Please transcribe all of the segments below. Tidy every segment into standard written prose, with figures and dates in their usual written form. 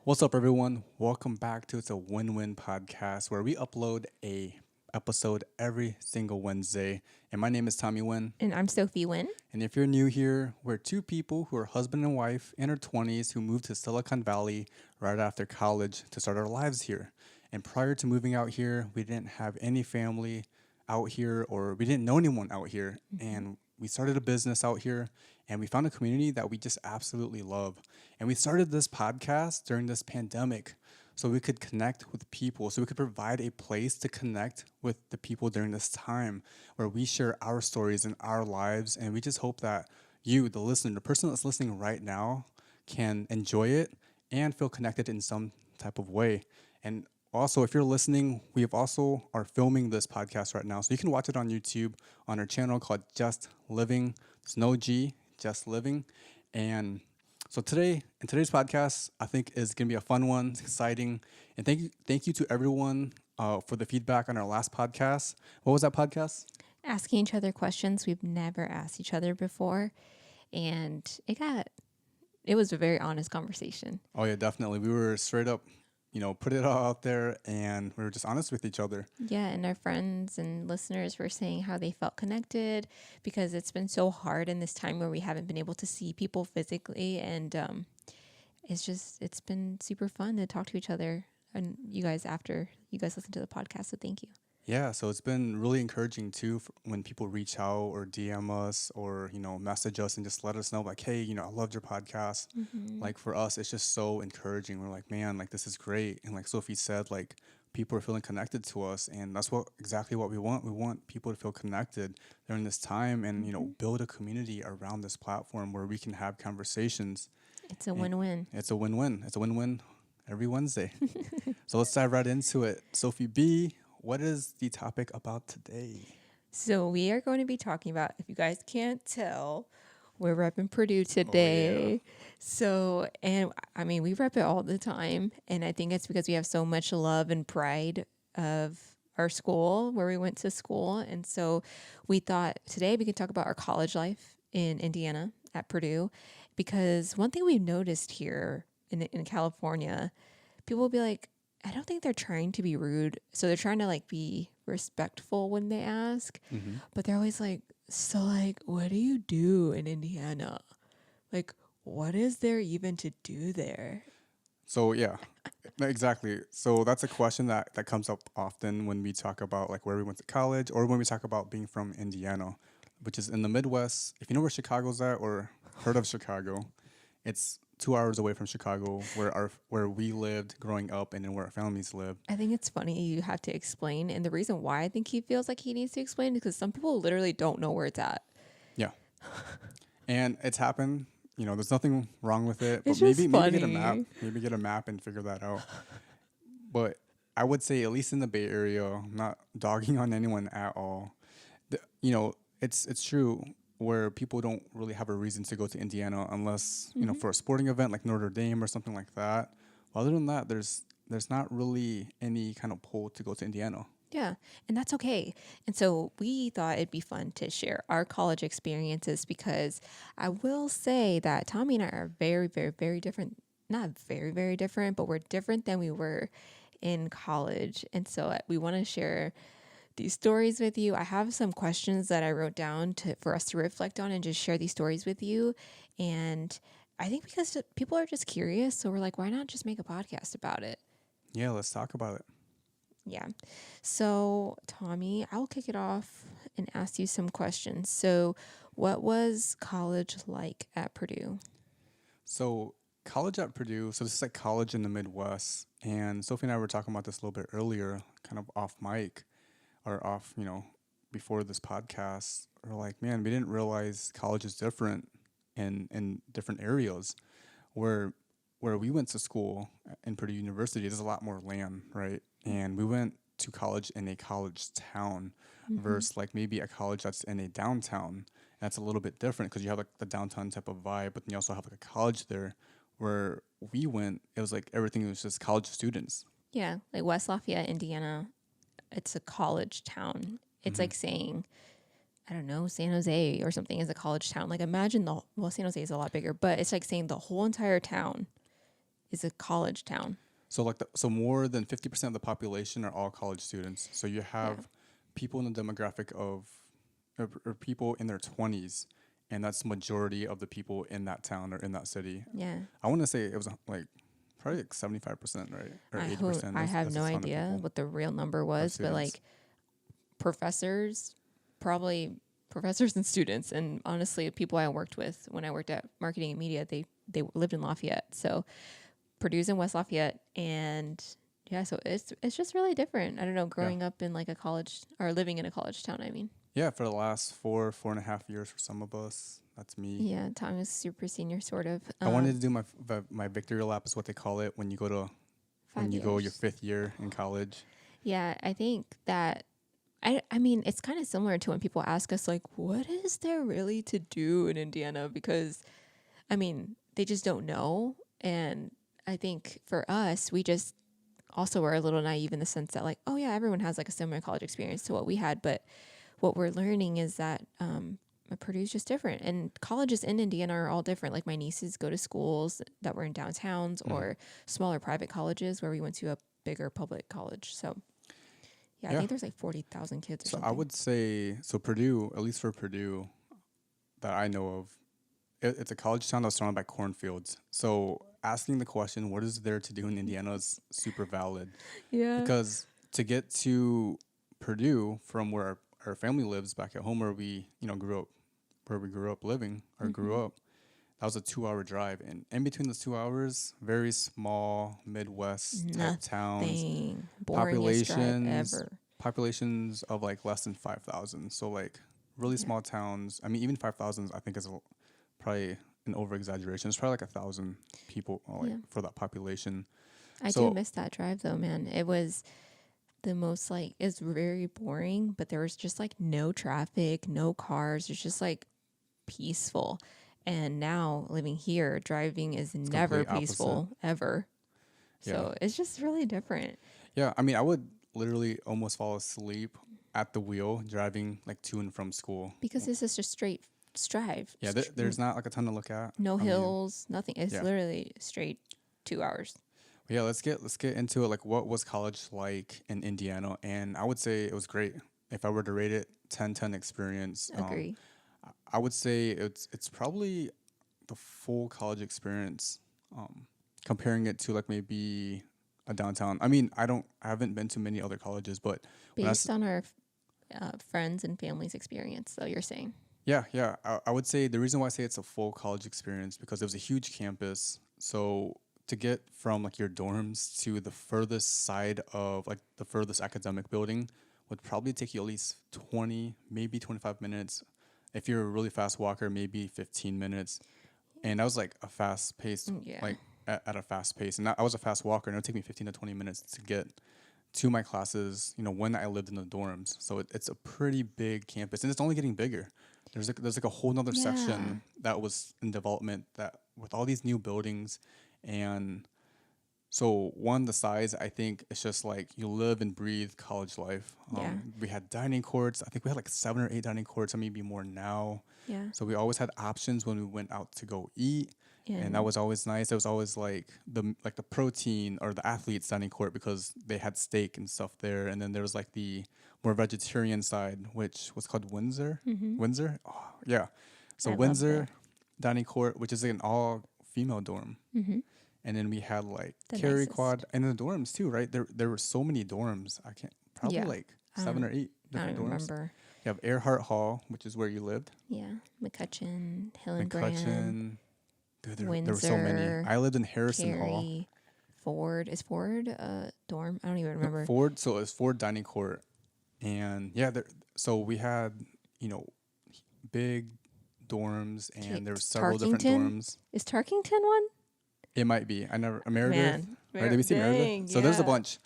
What's up, everyone? Welcome back to It's a Win-Win Podcast, where we upload a episode every single Wednesday. And my name is Tommy Nguyen. And I'm Sophie Nguyen. And if you're new here, we're two people who are husband and wife in our 20s who moved to Silicon Valley right after college to start our lives here. And prior to moving out here, we didn't have any family out here, or we didn't know anyone out here. And we started a business out here, and we found a community that we just absolutely love. And we started this podcast during this pandemic so we could connect with people, so we could provide a place to connect with the people during this time where we share our stories and our lives. And we just hope that you, the listener, the person that's listening right now, can enjoy it and feel connected in some type of way. And also, if you're listening, we have also are filming this podcast right now. So you can watch it on YouTube on our channel called Just Living. There's no G, Just Living. And so today, in today's podcast, I think is going to be a fun one. It's exciting. And thank you to everyone for the feedback on our last podcast. What was that podcast? Asking each other questions we've never asked each other before. And it was a very honest conversation. Oh, yeah, definitely. We were straight up, put it all out there, and we were just honest with each other. Yeah, and our friends and listeners were saying how they felt connected because it's been so hard in this time where we haven't been able to see people physically. And it's been super fun to talk to each other and you guys after you guys listen to the podcast. So thank you. Yeah, so it's been really encouraging too when people reach out or DM us or, message us and just let us know like, hey, I loved your podcast. Like for us, it's just so encouraging. We're like, man, like this is great. And like Sophie said, like people are feeling connected to us. And that's exactly what we want. We want people to feel connected during this time and, build a community around this platform where we can have conversations. It's a win-win. It's a win-win. It's a win-win every Wednesday. So let's dive right into it. Sophie B., what is the topic about today? So we are going to be talking about, if you guys can't tell, we're repping Purdue today. Oh, yeah. So, and I mean, we rep it all the time. And I think it's because we have so much love and pride of our school, where we went to school. And so we thought today we could talk about our college life in Indiana at Purdue. Because one thing we've noticed here in California, people will be like, I don't think they're trying to be rude. So they're trying to like be respectful when they ask, but they're always like, so like, what do you do in Indiana? Like, what is there even to do there? So yeah, exactly. So that's a question that comes up often when we talk about like where we went to college or when we talk about being from Indiana, which is in the Midwest. If you know where Chicago's at or heard of Chicago, it's 2 hours away from Chicago, where we lived growing up and then where our families live. I think it's funny you have to explain. And the reason why I think he feels like he needs to explain is because some people literally don't know where it's at. Yeah. And it's happened. There's nothing wrong with it. It's But just maybe funny. get a map. Maybe get a map and figure that out. But I would say, at least in the Bay Area, I'm not dogging on anyone at all. It's true where people don't really have a reason to go to Indiana unless, for a sporting event like Notre Dame or something like that. Well, other than that, there's not really any kind of pull to go to Indiana. Yeah, and that's okay. And so we thought it'd be fun to share our college experiences because I will say that Tommy and I are very, very, very different. Not very, very different, but we're different than we were in college. And so we want to share these stories with you. I have some questions that I wrote down for us to reflect on and just share these stories with you. And I think because people are just curious, so we're like, why not just make a podcast about it? Yeah, let's talk about it. Yeah. So, Tommy, I'll kick it off and ask you some questions. So, what was college like at Purdue? So college at Purdue, so this is like college in the Midwest. And Sophie and I were talking about this a little bit earlier, kind of off mic or off, before this podcast. We're like, man, we didn't realize college is different in different areas. Where we went to school in Purdue University, there's a lot more land, right? And we went to college in a college town versus like maybe a college that's in a downtown. That's a little bit different because you have like the downtown type of vibe, but then you also have like a college there. Where we went, it was like everything was just college students. Yeah, like West Lafayette, Indiana, it's a college town. It's like saying, I don't know, San Jose or something is a college town. Like imagine San Jose is a lot bigger, but it's like saying the whole entire town is a college town. So so more than 50% of the population are all college students. So you Yeah. have people in the demographic of or people in their 20s, and that's the majority of the people in that town or in that city. Yeah. I want to say it was like probably like 75%, right? Or 80%. I have That's no a ton of idea people, what the real number of was, but students. like professors, probably professors and students, and honestly, people I worked with when I worked at marketing and media, they lived in Lafayette. So Purdue's in West Lafayette, and yeah, so it's just really different. I don't know, Yeah. growing up in like a college or living in a college town. I mean, Yeah, for the last 4.5 years for some of us. That's me. yeah, Tom is super senior, sort of. I wanted to do my victory lap is what they call it when you go to when 5 you go your years. 5th year in college. Yeah, I think that I mean, it's kind of similar to when people ask us like, what is there really to do in Indiana? Because I mean, they just don't know. And I think for us, we just also were a little naive in the sense that like, oh yeah, everyone has like a similar college experience to what we had. But what we're learning is that Purdue's just different, and colleges in Indiana are all different. Like my nieces go to schools that were in downtowns or smaller private colleges where we went to a bigger public college. So yeah, I Yeah. think there's like 40,000 kids or So something. I would say, so Purdue, at least for Purdue that I know of, it's a college town that's surrounded by cornfields. So asking the question, what is there to do in Indiana is super valid. Yeah. Because to get to Purdue from where our family lives back at home where we, grew up, where we grew up living or grew up, that was a 2-hour drive. And in between those 2 hours, very small Midwest type towns, Nothing. Boringest drive populations ever. populations of like less than 5,000. So like really Yeah. small towns. I mean, even 5,000 I think is probably an over exaggeration. It's probably like 1,000 people like Yeah. for that population. I So do miss that drive though, man. It was the most like, it's very boring, but there was just like no traffic, no cars. It's just like peaceful. And now living here, driving is never complete opposite. peaceful ever. Yeah. So it's just really different. Yeah, I mean, I would literally almost fall asleep at the wheel driving like to and from school. Because this is just straight drive. Yeah, there's not like a ton to look at. No I mean, hills, nothing. It's yeah. literally straight 2 hours. Yeah, let's get into it. Like, what was college like in Indiana? And I would say it was great. If I were to rate it 10/10 experience, Agree. I would say it's probably the full college experience. Comparing it to like maybe a downtown. I mean, I haven't been to many other colleges, but Based on our friends and family's experience, though, you're saying. yeah, I would say the reason why I say it's a full college experience because it was a huge campus. So to get from like your dorms to the furthest side of like the furthest academic building would probably take you at least 20, maybe 25 minutes. If you're a really fast walker, maybe 15 minutes. And that was like a fast paced, Yeah. like at a fast pace. And I was a fast walker, and it would take me 15 to 20 minutes to get to my classes, when I lived in the dorms. So it's a pretty big campus, and it's only getting bigger. There's like a whole nother section that was in development that with all these new buildings. And so the size, I think it's just like you live and breathe college life. Yeah. We had dining courts. I think we had like 7 or 8 dining courts, or maybe more now. Yeah. So we always had options when we went out to go eat. And that was always nice. It was always like the protein or the athletes dining court because they had steak and stuff there. And then there was like the more vegetarian side, which was called Windsor. Windsor, oh, yeah. So I love Windsor dining court, which is an all female dorm. Mm-hmm. And then we had like The Carry nicest. Quad and the dorms too, right? There were so many dorms. I can't probably Yeah. like 7 or 8 I don't different dorms. remember. You have Earhart Hall, which is where you lived. Yeah. McCutcheon, Hillenbrand, McCutcheon. Dude, there were so many. Windsor, I lived in Harrison Hall. Cary, Ford. Is Ford a dorm? I don't even remember. Ford, so it was Ford dining court. And yeah, so we had, big dorms and there were several different Tarkington? dorms. Is Tarkington one? It might be. Meredith. Man. Right? Did we see Meredith? Dang, So there's a yeah. bunch.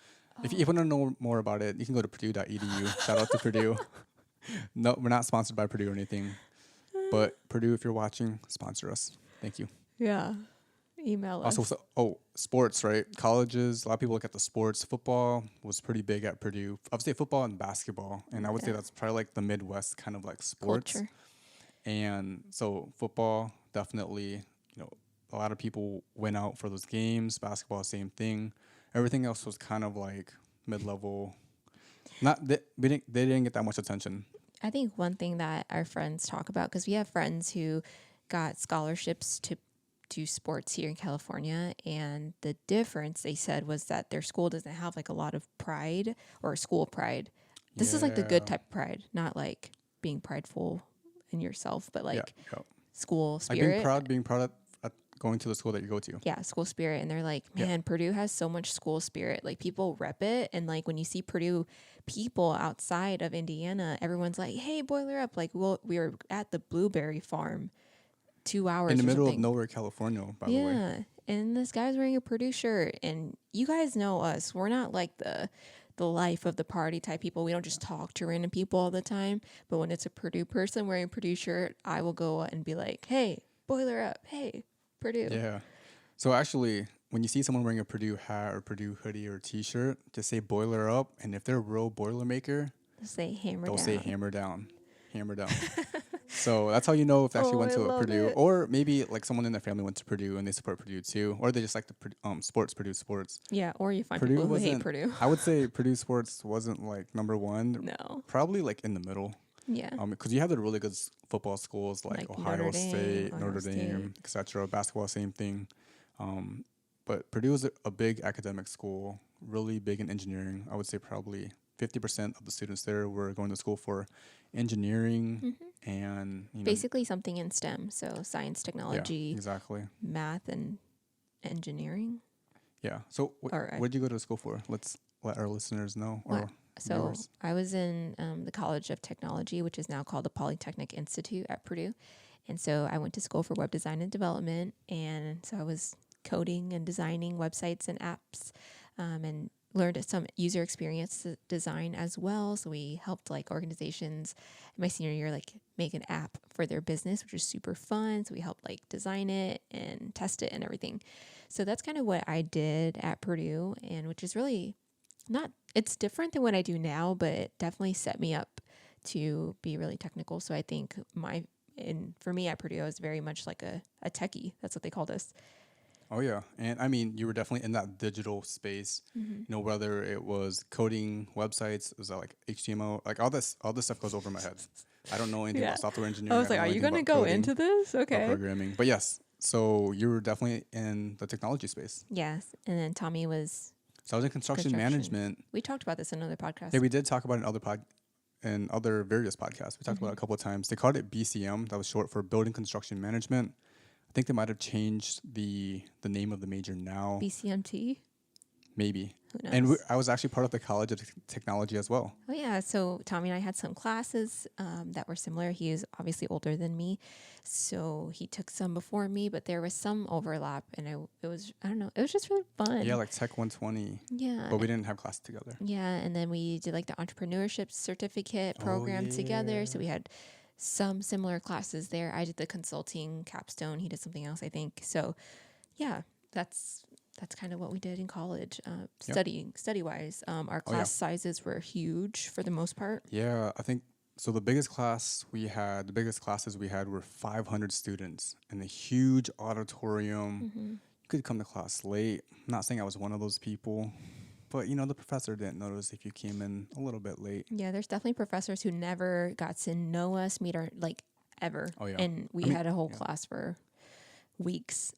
If you want to know more about it, you can go to purdue.edu. Shout out to Purdue. No, we're not sponsored by Purdue or anything. But Purdue, if you're watching, sponsor us. Thank you. Yeah. Email us. Also, sports, right? Colleges, a lot of people look at the sports. Football was pretty big at Purdue. I would say football and basketball. And I would say Okay. that's probably like the Midwest kind of like sports. Culture. And so football, definitely, a lot of people went out for those games. Basketball, same thing. Everything else was kind of like mid-level. Not they didn't get that much attention. I think one thing that our friends talk about, because we have friends who got scholarships to do sports here in California, and the difference they said was that their school doesn't have like a lot of pride or school pride. This is like the good Yeah. type of pride, not like being prideful in yourself, but Yeah, like yeah. school Like spirit. being proud at going to the school that you go to. Yeah, school spirit. And they're like, Yeah. man, Purdue has so much school spirit. Like people rep it. And like when you see Purdue people outside of Indiana, everyone's like, hey, boiler up. Like, well, we were at the blueberry farm 2 hours In the or middle of something. nowhere, California, by the way. Yeah. And this guy's wearing a Purdue shirt. And you guys know us. We're not like the life of the party type people. We don't just talk to random people all the time. But when it's a Purdue person wearing a Purdue shirt, I will go and be like, hey, boiler up. Hey, Purdue. Yeah. So actually, when you see someone wearing a Purdue hat or Purdue hoodie or T-shirt, just say "boiler up," and if they're a real Boilermaker, Say hammer they'll down. say "hammer down," hammer down. So that's how you know if they actually Oh, went I to a love Purdue, it. or maybe like someone in their family went to Purdue and they support Purdue too, or they just like the sports, Purdue sports. Yeah, or you find Purdue people who hate wasn't. Purdue. I would say Purdue sports wasn't like number one. No. Probably like in the middle. Yeah. Because you have the really good football schools like Like Ohio Notre Dame, State, Ohio Notre Dame, etc. Basketball, same thing. But Purdue is a big academic school, really big in engineering. I would say probably 50% of the students there were going to school for engineering and Basically something in STEM. So science, yeah, technology, exactly. math, and engineering. Yeah. So Or what did you go to school for? Let's let our listeners know. What? Or So viewers. I was in the College of Technology, which is now called the Polytechnic Institute at Purdue. And so I went to school for web design and development. And so I was coding and designing websites and apps, and learned some user experience design as well. So we helped like organizations in my senior year, like make an app for their business, which was super fun. So we helped like design it and test it and everything. So that's kind of what I did at Purdue, and which is really not, it's different than what I do now, but it definitely set me up to be really technical. So I think for me at Purdue, I was very much like a techie. That's what they called us. Oh yeah, and I mean you were definitely in that digital space. You know, whether it was coding websites, was that like HTML, like all this stuff goes over my head. I don't know anything Yeah. about software engineering. I was like, don't are know you anything going to about go coding into this? or Okay. programming. But yes, so you were definitely in the technology space. Yes. And then Tommy was, So I was in construction Construction. management. we talked about this in another podcast. Yeah, we did talk about it in other various podcasts. We talked about it a couple of times. They called it BCM. That was short for Building Construction Management. I think they might have changed the name of the major now. BCMT. Maybe. Who knows? And I was actually part of the College of Technology as well. Oh yeah, so Tommy and I had some classes that were similar. He is obviously older than me, so he took some before me, but there was some overlap, and it was, I don't know, it was just really fun. Yeah, like Tech 120. Yeah. But we didn't have classes together. Yeah, and then we did like the entrepreneurship certificate program together. So we had some similar classes there. I did the consulting capstone. He did something else, I think. So yeah, that's kind of what we did in college. Study wise, our class sizes were huge for the most part. Yeah, I think so. The biggest classes we had were 500 students in a huge auditorium. You could come to class late. I'm not saying I was one of those people, but the professor didn't notice if you came in a little bit late. Yeah, there's definitely professors who never got to know us, meet our, like, ever. Oh, yeah. And we had a whole class for weeks.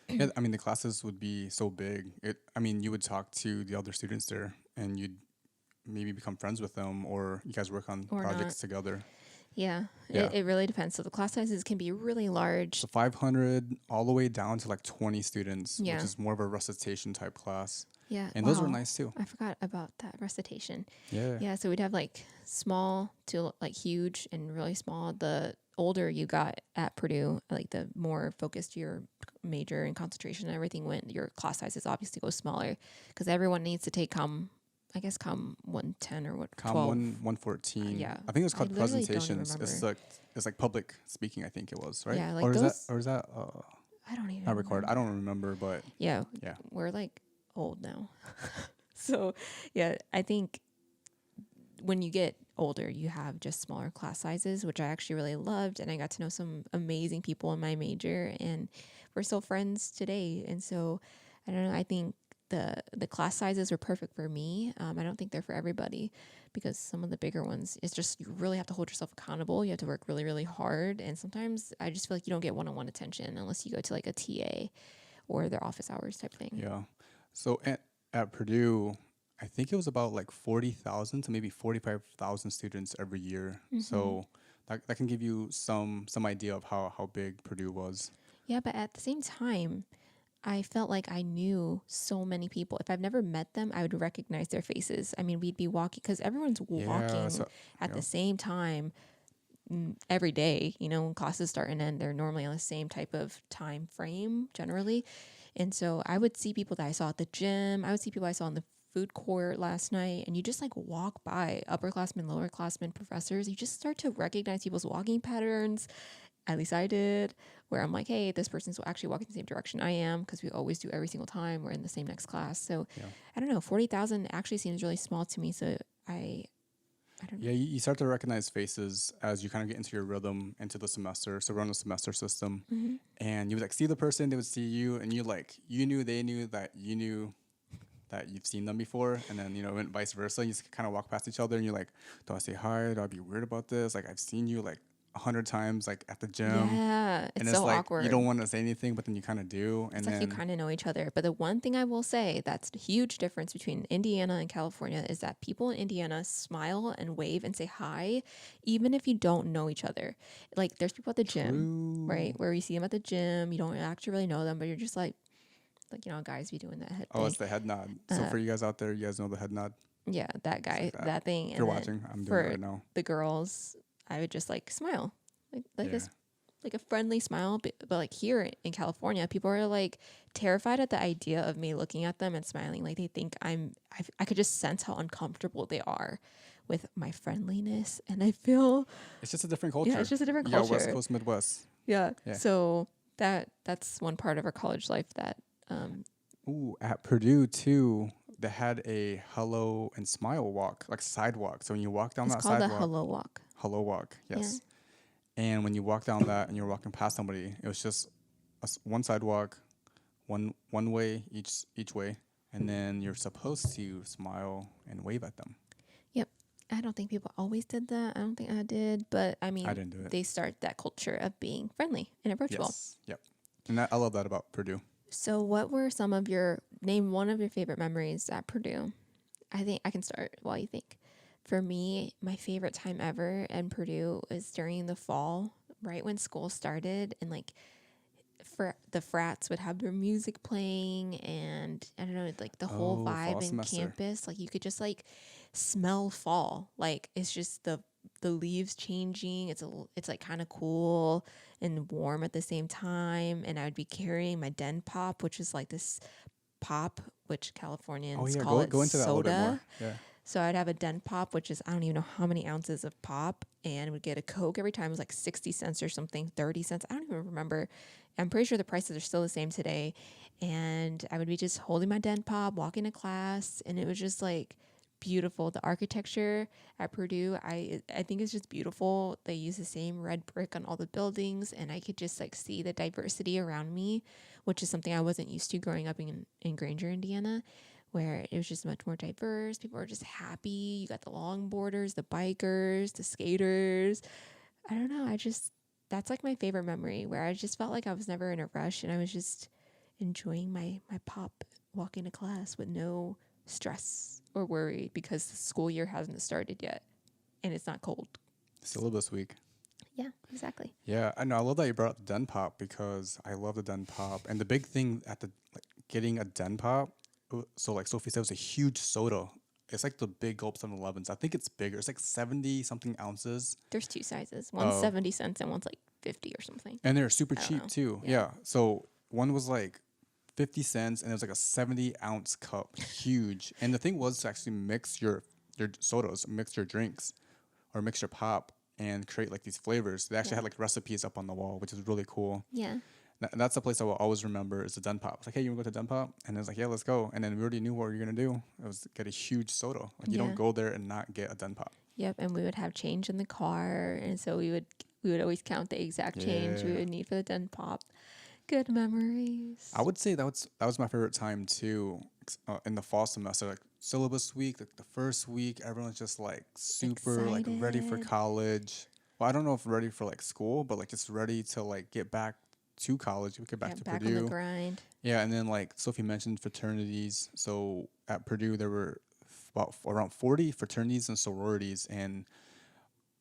Yeah, I mean, the classes would be so big. You would talk to the other students there, and you'd maybe become friends with them, or you guys work on projects together. Yeah, Yeah. It really depends. So the class sizes can be really large. So 500 all the way down to like 20 students, Yeah. which is more of a recitation type class. Yeah. And those were nice too. I forgot about that recitation. Yeah. Yeah, so we'd have like small to like huge and really small. The older you got at Purdue, like the more focused your major and concentration and everything went, your class sizes obviously go smaller because everyone needs to take COM 110 or what, Com 12. 114. Yeah. I think it was called I literally don't presentations. It's like public speaking, I think it was, right? Yeah, like or is those- that I don't even not record? remember. I don't remember, but Yeah, yeah. we're like old now. So, yeah, I think when you get older, you have just smaller class sizes, which I actually really loved. And I got to know some amazing people in my major, and we're still friends today. And so I don't know, I think the class sizes were perfect for me. I don't think they're for everybody, because some of the bigger ones, it's just you really have to hold yourself accountable. You have to work really, really hard. And sometimes I just feel like you don't get one-on-one attention unless you go to like a TA or their office hours type thing. Yeah. So at Purdue, I think it was about like 40,000 to maybe 45,000 students every year. So that can give you some idea of how big Purdue was. Yeah, but at the same time, I felt like I knew so many people. If I've never met them, I would recognize their faces. I mean, we'd be walking, because everyone's walking So, at the same time every day. You know, when classes start and end, they're normally on the same type of time frame generally. And so I would see people that I saw at the gym. I would see people I saw in the food court last night, and you just like walk by upperclassmen, lowerclassmen, professors. You just start to recognize people's walking patterns. At least I did, where I'm like, hey, this person's actually walking the same direction I am, because we always do every single time we're in the same next class. So I don't know, 40,000 actually seems really small to me. So I don't know. Yeah, you start to recognize faces as you kind of get into your rhythm into the semester. So we're on the semester system, and you would like see the person, they would see you, and you knew they knew that you knew that you've seen them before, and then and vice versa. You just kind of walk past each other, and you're like, do I say hi? Do I be weird about this? Like, I've seen you like 100 times, like at the gym. Yeah, And it's it's so like awkward. you don't want to say anything, but then you kind of do. And It's then like you kind of know each other. But the one thing I will say that's the huge difference between Indiana and California is that people in Indiana smile and wave and say hi, even if you don't know each other. Like there's people at the gym, right? Where you see them at the gym, you don't actually really know them, but you're just like guys be doing that head thing. it's the head nod. So for you guys out there, you guys know the head nod. Yeah, that guy, that thing. If you're watching, I'm doing it right now. The girls, I would just like smile, like Yeah. this, like a friendly smile. But like here in California, people are like terrified at the idea of me looking at them and smiling. Like they think I could just sense how uncomfortable they are with my friendliness, and I feel It's just a different culture. yeah, it's just a different Yeah, culture. West Coast, Midwest. Yeah. Yeah. So that's one part of our college life that At Purdue too, they had a hello and smile walk, like sidewalk. So when you walk down it's that called sidewalk, a hello walk. hello walk, yes. And when you walk down that and you're walking past somebody, it was just one sidewalk, one way each way, and then you're supposed to smile and wave at them. Yep. I don't think people always did that. I don't think I did, but I mean, I didn't do it. they start that culture of being friendly and approachable. Yes. Yep. And I love that about Purdue. So what were name one of your favorite memories at Purdue? I think I can start while you think. For me, my favorite time ever in Purdue was during the fall, right when school started, and like for the frats would have their music playing, and I don't know, like the whole vibe fall in semester. campus, like you could just like smell fall. Like it's just the leaves changing. It's like kind of cool and warm at the same time. And I would be carrying my Den Pop, which is like this pop, which Californians call it go into that a little bit soda. more. Yeah. So I'd have a Den Pop, which is I don't even know how many ounces of pop, and would get a Coke every time. It was like 60 cents or something, 30 cents. I don't even remember. I'm pretty sure the prices are still the same today. And I would be just holding my Den Pop, walking to class, and it was just like beautiful. The architecture at Purdue, I think it's just beautiful. They use the same red brick on all the buildings, and I could just like see the diversity around me, which is something I wasn't used to growing up in Granger, Indiana, where it was just much more diverse. People were just happy. You got the longboarders, the bikers, the skaters. I don't know. That's like my favorite memory, where I just felt like I was never in a rush, and I was just enjoying my pop, walking to class with no stress or worry because the school year hasn't started yet and it's not cold. Syllabus week. Yeah, exactly. Yeah, I know. I love that you brought up the Den Pop because I love the Den Pop. And the big thing at getting a Den Pop, so like Sophie said, it was a huge soda. It's like the big gulp 7-Elevens. I think it's bigger. It's like 70 something ounces. There's two sizes. One's 70 cents and one's like 50 or something. And they're super cheap too. Yeah. So one was like 50 cents and it was like a 70-ounce cup, huge. And the thing was to actually mix your sodas, mix your drinks, or mix your pop and create like these flavors. They actually had like recipes up on the wall, which is really cool. Yeah. That's the place I will always remember is the Den Pop. It's like, hey, you want to go to Den Pop? And it's like, yeah, let's go. And then we already knew what we were going to do. It was get a huge soda. Like, you don't Yeah. go there and not get a Den Pop. Yep. And we would have change in the car. And so we would always count the exact change we Yeah. would need for the Den Pop. Good memories. I would say that was my favorite time too, in the fall semester, like syllabus week, like the first week, everyone's just like super like ready for Excited. college. Well, I don't know if ready for like school, but like just ready to like get back to college, we get back Yeah, to back on the Purdue. grind. Yeah, and then like Sophie mentioned fraternities. So at Purdue, there were around 40 fraternities and sororities. And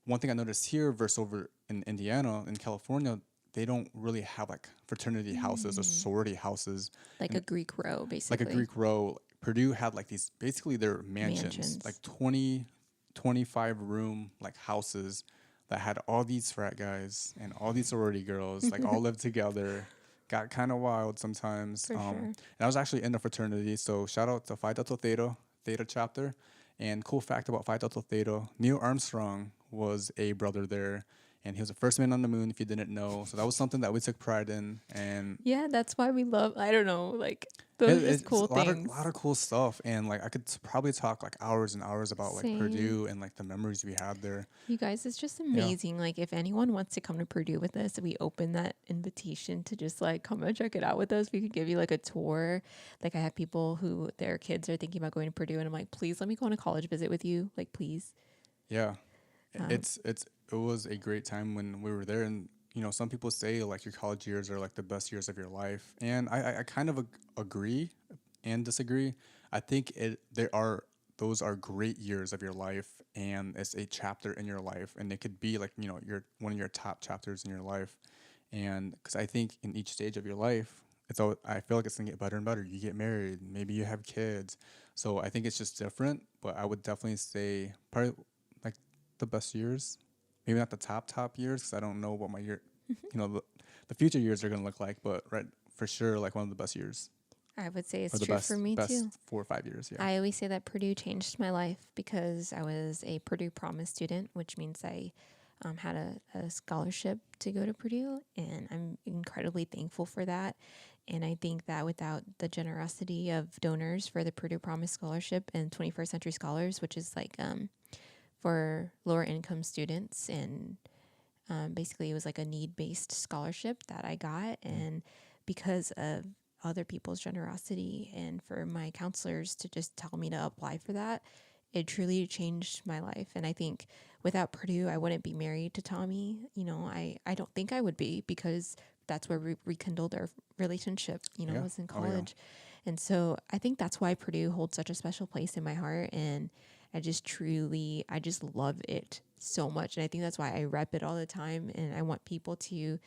one thing I noticed here versus over in Indiana, in California, they don't really have like fraternity houses or Mm. sorority houses. Like And a Greek row, like a basically. Greek row, Purdue had like these basically their mansions, like Mansions. 20, 25 room like houses that had all these frat guys and all these sorority girls, like all lived together. Got kind of wild sometimes. For sure. And I was actually in a fraternity, so shout out to Phi Delta Theta chapter. And cool fact about Phi Delta Theta, Neil Armstrong was a brother there, and he was the first man on the moon. If you didn't know, so that was something that we took pride in. And Yeah, that's why we love, I don't know, like those are just it's cool a lot of things. cool stuff, and like I could probably talk like hours and hours about like Same. Purdue and like the memories we had there. You guys, it's just Yeah, amazing. Like, if anyone wants to come to Purdue with us, we open that invitation to just like come and check it out with us. We could give you like a tour. Like, I have people who their kids are thinking about going to Purdue, and I'm like, please let me go on a college visit with you. Like, please. yeah. Um, It was a great time when we were there, and some people say like your college years are like the best years of your life, and I kind of agree and disagree. I think those are great years of your life, and it's a chapter in your life, and it could be like your one of your top chapters in your life, and because I think in each stage of your life, I feel like it's gonna get better and better. You get married, maybe you have kids, so I think it's just different. But I would definitely say probably like the best years, maybe not the top years, because I don't know what my year, the future years are gonna look like, but right for sure like one of the best years I would say or it's the true for me best too. 4 or 5 years. Yeah. I always say that Purdue changed my life because I was a Purdue Promise student, which means I had a scholarship to go to Purdue, and I'm incredibly thankful for that. And I think that without the generosity of donors for the Purdue Promise Scholarship and 21st Century Scholars, which is like for lower income students, and basically it was like a need-based scholarship that I got, and because of other people's generosity and for my counselors to just tell me to apply for that, it truly changed my life. And I think without Purdue, I wouldn't be married to Tommy. I don't think I would be, because that's where we rekindled our relationship, Yeah. was in Oh yeah. college. And so I think that's why Purdue holds such a special place in my heart. And I just love it so much. And I think that's why I rep it all the time. And I want people to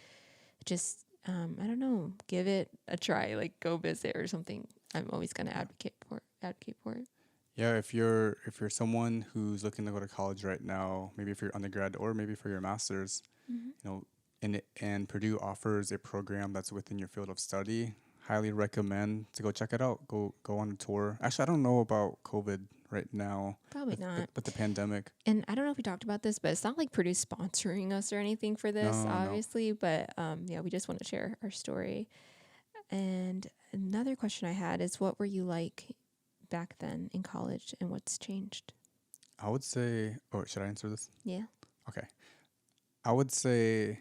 just, I don't know, give it a try, like go visit or something. I'm always going to advocate for it. Yeah, if you're someone who's looking to go to college right now, maybe for your undergrad or maybe for your master's, Mm-hmm. and Purdue offers a program that's within your field of study, highly recommend to go check it out. Go on a tour. Actually, I don't know about COVID right now Probably with not. with the pandemic. And I don't know if we talked about this, but it's not like Purdue's sponsoring us or anything for this, No, no. obviously. But yeah, we just want to share our story. And another question I had is, what were you like back then in college, and what's changed? I would say, oh, should I answer this? Yeah. Okay. I would say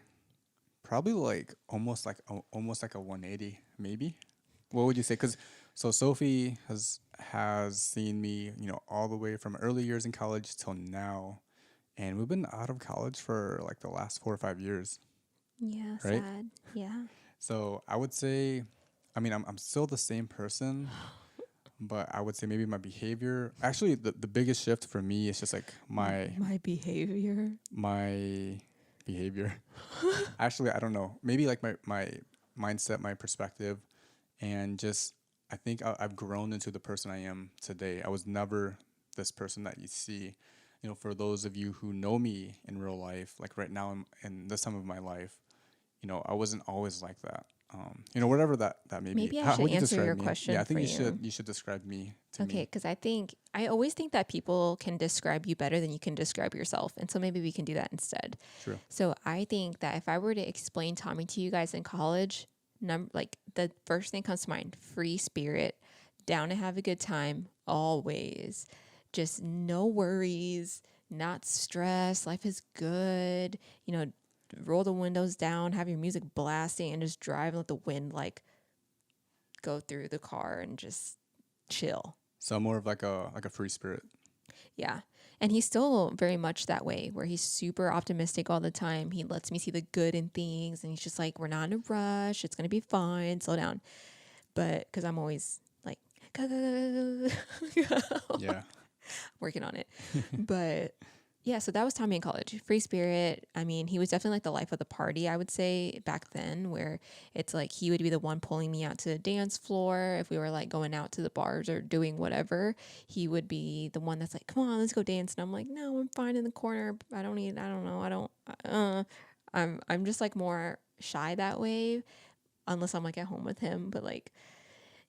probably like almost like a 180, maybe. What would you say? Because so Sophie has seen me, all the way from early years in college till now, and we've been out of college for like the last 4 or 5 years, Yeah, right? sad. Yeah. So I would say, I mean, I'm still the same person, but I would say maybe my behavior. Actually, the biggest shift for me is just like my behavior. my behavior. Actually, I don't know. Maybe like my mindset, my perspective, and just I think I've grown into the person I am today. I was never this person that you see. For those of you who know me in real life, like right now in this time of my life, I wasn't always like that. Whatever that may be. Maybe I How should would you answer describe your me? question Yeah, I think for you you. should describe me to Okay, me. because I always think that people can describe you better than you can describe yourself. And so maybe we can do that instead. True. So I think that if I were to explain Tommy to you guys in college, Like the first thing comes to mind, free spirit, down to have a good time, always. Just no worries, not stressed. Life is good. Roll the windows down, have your music blasting, and just drive and let the wind like go through the car and just chill. So more of like a free spirit. Yeah. And he's still very much that way, where he's super optimistic all the time. He lets me see the good in things, and he's just like, we're not in a rush. It's going to be fine. Slow down. But because I'm always like, go. Yeah. Working on it. But yeah, so that was Tommy in college. Free spirit. I mean, he was definitely like the life of the party, I would say, back then, where it's like he would be the one pulling me out to the dance floor. If we were like going out to the bars or doing whatever, he would be the one that's like, come on, let's go dance. And I'm like, no, I'm fine in the corner. I don't know. I'm just like more shy that way, unless I'm like at home with him. But like,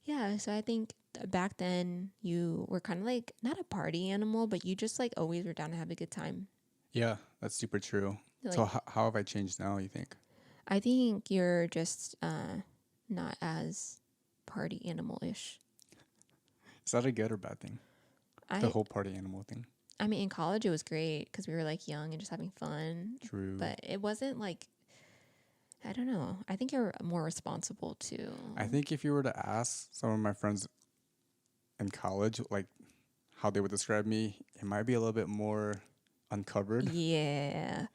yeah, so I think back then you were kind of like not a party animal, but you just like always were down to have a good time. Yeah, that's super true. Like, So how have I changed now, you think? I think you're just not as party animal-ish. Is that a good or bad thing? The whole party animal thing. I mean, in college it was great because we were like young and just having fun. True. But it wasn't like, I don't know. I think you're more responsible too. I think if you were to ask some of my friends in college, like how they would describe me, it might be a little bit more uncovered. Yeah.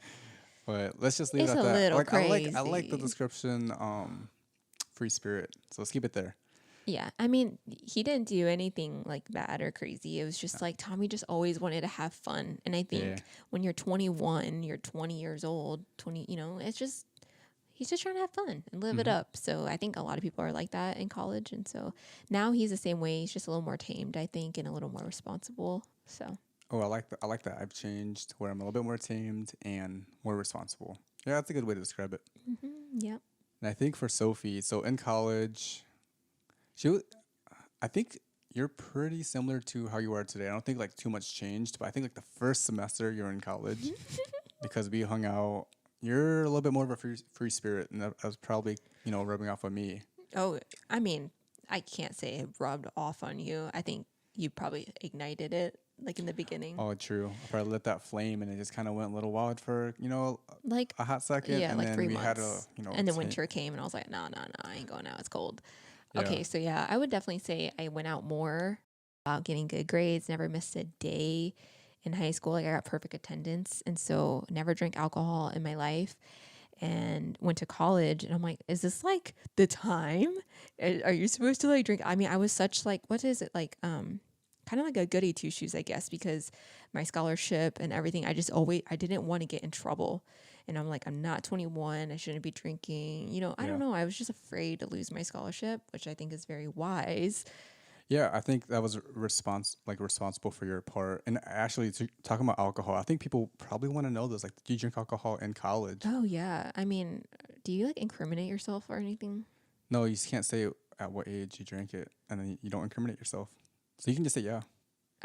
But let's just leave It's it at a that. little Like I like the crazy. description, free spirit. So let's keep it there. Yeah, I mean, he didn't do anything like bad or crazy. It was just like Tommy just always wanted to have fun. And I think Yeah. when you're 21, you're 20 years old, 20, it's just, he's just trying to have fun and live it up. So I think a lot of people are like that in college. And so now he's the same way. He's just a little more tamed, I think, and a little more responsible. So, Oh, I like that. I've changed where I'm a little bit more tamed and more responsible. Yeah, that's a good way to describe it. yeah. And I think for Sophie, so in college, I think you're pretty similar to how you are today. I don't think like too much changed, but I think like the first semester you're in college, because we hung out, you're a little bit more of a free spirit, and that was probably rubbing off on me. Oh, I mean, I can't say it rubbed off on you. I think you probably ignited it like in the beginning. Oh, true. I probably lit that flame, and it just kind of went a little wild for Like, a hot second. yeah, and like then 3 we months. had a And then winter came, and I was like, no, I ain't going out. It's cold. Yeah. Okay, so yeah, I would definitely say I went out more about getting good grades, never missed a day in high school. Like I got perfect attendance, and so never drank alcohol in my life. And went to college, and I'm like, is this like the time? Are you supposed to like drink? I mean, I was such like, what is it like? Kind of like a goody two shoes, I guess, because my scholarship and everything. I didn't want to get in trouble. And I'm like, I'm not 21. I shouldn't be drinking. I don't know. I was just afraid to lose my scholarship, which I think is very wise. Yeah, I think that was responsible for your part. And actually, talking about alcohol, I think people probably want to know this. Like, did you drink alcohol in college? Oh, yeah. I mean, do you like incriminate yourself or anything? No, you just can't say at what age you drank it, and then you don't incriminate yourself. So you can just say yeah.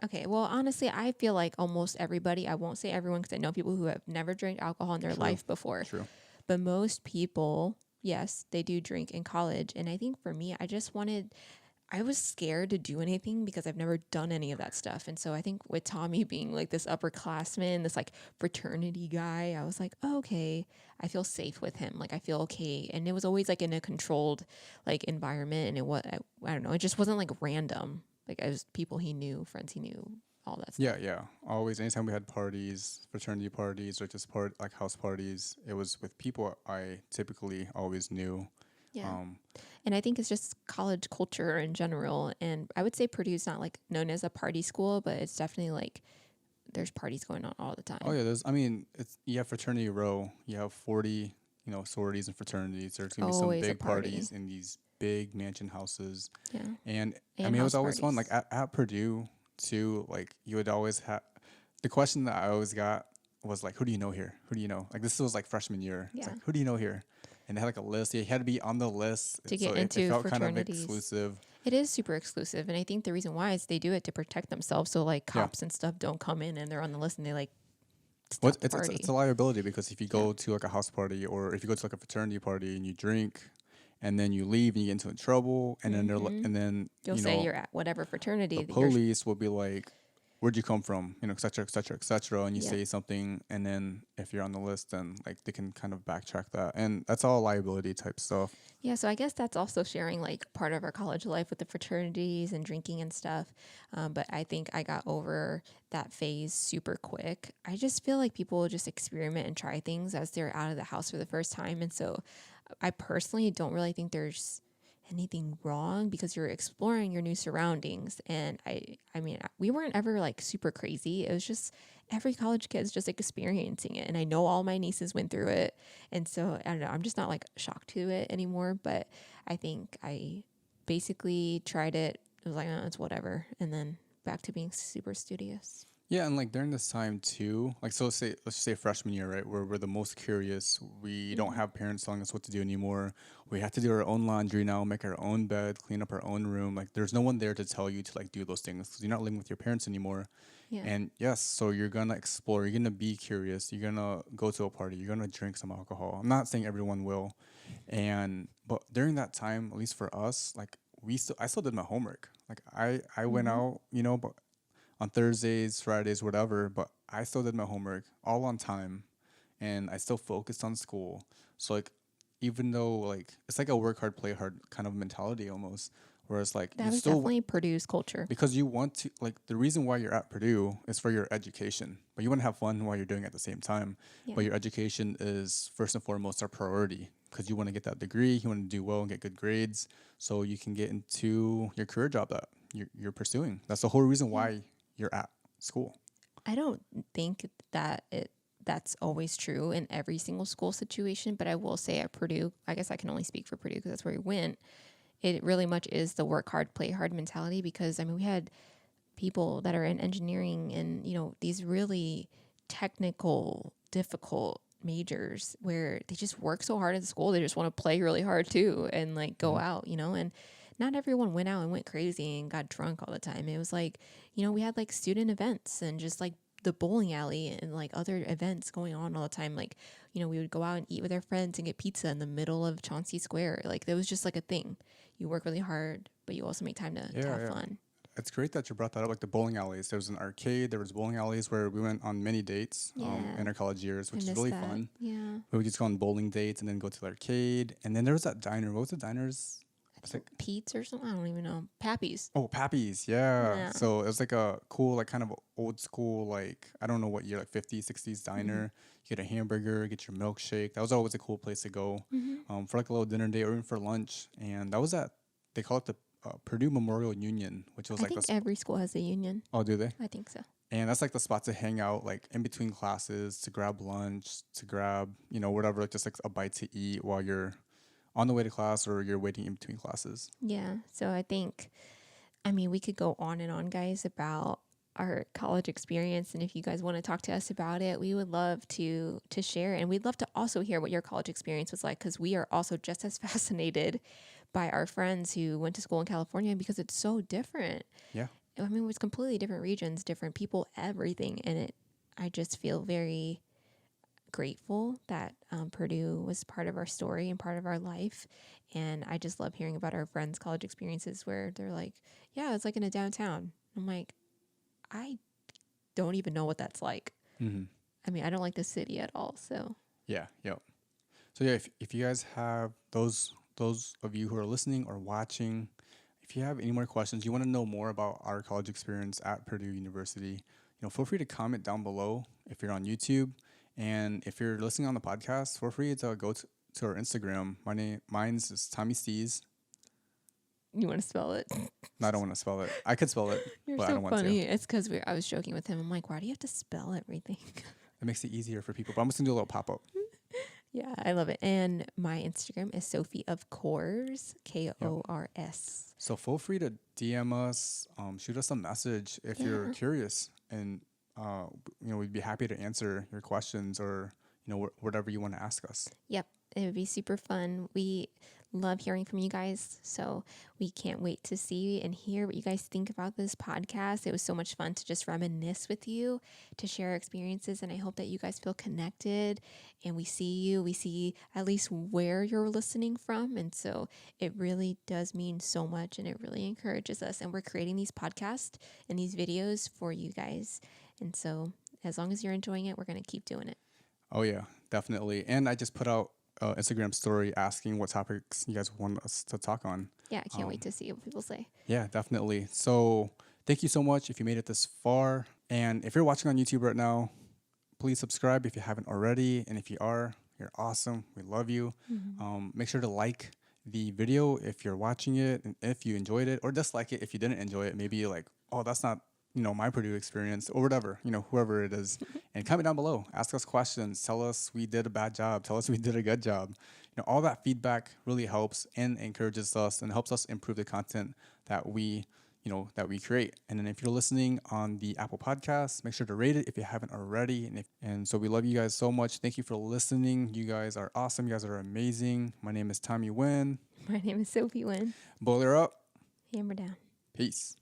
Okay, well, honestly, I feel like almost everybody, I won't say everyone because I know people who have never drank alcohol in their life before. True. But most people, yes, they do drink in college. And I think for me, I was scared to do anything because I've never done any of that stuff. And so I think with Tommy being like this upperclassman, this like fraternity guy, I was like, oh, okay, I feel safe with him. Like I feel okay. And it was always like in a controlled like environment. And I don't know, it just wasn't like random. Like it was people he knew, friends he knew, all that stuff. Yeah. Always, anytime we had parties, fraternity parties, or just like house parties, it was with people I typically always knew. Yeah. And I think it's just college culture in general. And I would say Purdue's not like known as a party school, but it's definitely like there's parties going on all the time. Oh yeah, you have fraternity row. You have 40, sororities and fraternities. There's gonna be some Always a big party. parties in these big mansion houses. Yeah. And I And mean, it was house always fun. Like parties. at Purdue too, like you would always have the question that I always got was like, who do you know here? Who do you know? Like this was like freshman year. It's Yeah. like, who do you know here? And they had like a list. You had to be on the list To get so into it felt kind of fraternities. exclusive. It is super exclusive. And I think the reason why is they do it to protect themselves. So like cops and stuff don't come in and they're on the list and they like Well, stop the party. it's a liability because if you go to like a house party or if you go to like a fraternity party and you drink and then you leave and you get into trouble, and then Mm-hmm. and then You'll say you're at whatever fraternity the that you're. police will be like, "Where'd you come from?" Et cetera, et cetera, et cetera. And you Yep. say something, and then if you're on the list, then like they can kind of backtrack that, and that's all liability type stuff. Yeah, so I guess that's also sharing like part of our college life with the fraternities and drinking and stuff. But I think I got over that phase super quick. I just feel like people just experiment and try things as they're out of the house for the first time. And so I personally don't really think there's anything wrong because you're exploring your new surroundings. And I mean, we weren't ever like super crazy. It was just every college kid's just experiencing it. And I know all my nieces went through it. And so I don't know, I'm just not like shocked to it anymore. But I think I basically tried it. It was like, oh, it's whatever. And then back to being super studious. Yeah, and like during this time too, like so let's say freshman year, right? Where we're the most curious. We don't have parents telling us what to do anymore. We have to do our own laundry now, make our own bed, clean up our own room. Like there's no one there to tell you to like do those things because you're not living with your parents anymore. Yeah. And yes, so you're gonna explore, you're gonna be curious, you're gonna go to a party, you're gonna drink some alcohol. I'm not saying everyone will. And but during that time, at least for us, like I still did my homework. Like I went out, but on Thursdays, Fridays, whatever, but I still did my homework all on time and I still focused on school. So like even though like it's like a work hard, play hard kind of mentality almost. Whereas like That you was still definitely Purdue's culture. because you want to like the reason why you're at Purdue is for your education, but you want to have fun while you're doing it at the same time. Yeah. But your education is first and foremost a priority because you want to get that degree, you want to do well and get good grades, so you can get into your career job that you're pursuing. That's the whole reason why you're at school. I don't think that that's always true in every single school situation, but I will say at Purdue, I guess I can only speak for Purdue because that's where we went. It really much is the work hard, play hard mentality because I mean we had people that are in engineering and these really technical, difficult majors where they just work so hard at school, they just want to play really hard too and like go out, and not everyone went out and went crazy and got drunk all the time. It was like, we had like student events and just like the bowling alley and like other events going on all the time. Like, we would go out and eat with our friends and get pizza in the middle of Chauncey Square. Like, that was just like a thing. You work really hard, but you also make time to have fun. It's great that you brought that up, like the bowling alleys. There was an arcade, there was bowling alleys where we went on many dates in our college years, which is really fun. Yeah. We would just go on bowling dates and then go to the arcade. And then there was that diner. What was the diner's? It's like Pete's or something. I don't even know. Pappy's. Oh, Pappy's. Yeah. So it was like a cool, like kind of old school, like, I don't know what year, like 50s, 60s diner. You get a hamburger, get your milkshake. That was always a cool place to go for like a little dinner date or even for lunch. And that was they call it the Purdue Memorial Union, which was I like think every school has a union. Oh, do they? I think so. And that's like the spot to hang out, like in between classes, to grab lunch, to grab, whatever, like just like a bite to eat while you're on the way to class or you're waiting in between classes. Yeah. So I think, we could go on and on, guys, about our college experience. And if you guys want to talk to us about it, we would love to share. And we'd love to also hear what your college experience was like, because we are also just as fascinated by our friends who went to school in California because it's so different. Yeah. It was completely different regions, different people, everything. And I just feel very grateful that Purdue was part of our story and part of our life. And I just love hearing about our friends' college experiences where they're like, yeah, it's like in a downtown. I'm like, I don't even know what that's like. I don't like the city at all. So yeah. So yeah, if you guys have those of you who are listening or watching, if you have any more questions, you want to know more about our college experience at Purdue University, feel free to comment down below if you're on YouTube. And if you're listening on the podcast, feel free to go to our Instagram. Mine's is Tommy Stees. You want to spell it? No, I don't want to spell it. I could spell it, You're but so I don't want funny. to. It's because I was joking with him. I'm like, why do you have to spell everything? It makes it easier for people. But I'm just gonna do a little pop up. Yeah, I love it. And my Instagram is Sophie of Kors, Kors. So feel free to DM us, shoot us a message if you're curious, and we'd be happy to answer your questions or whatever you want to ask us. Yep, it would be super fun. We love hearing from you guys. So we can't wait to see and hear what you guys think about this podcast. It was so much fun to just reminisce with you, to share experiences. And I hope that you guys feel connected and we see you. We see at least where you're listening from. And so it really does mean so much and it really encourages us. And we're creating these podcasts and these videos for you guys. And so as long as you're enjoying it, we're going to keep doing it. Oh yeah, definitely. And I just put out an Instagram story asking what topics you guys want us to talk on. Yeah, I can't wait to see what people say. Yeah, definitely. So thank you so much if you made it this far. And if you're watching on YouTube right now, please subscribe if you haven't already. And if you are, you're awesome. We love you. Make sure to like the video if you're watching it and if you enjoyed it, or dislike it if you didn't enjoy it. Maybe you're like, oh, that's not, my Purdue experience or whatever, whoever it is. And comment down below. Ask us questions. Tell us we did a bad job. Tell us we did a good job. All that feedback really helps and encourages us and helps us improve the content that we create. And then if you're listening on the Apple Podcast, make sure to rate it if you haven't already. And so we love you guys so much. Thank you for listening. You guys are awesome. You guys are amazing. My name is Tommy Nguyen. My name is Sophie Nguyen. Boiler up. Hammer down. Peace.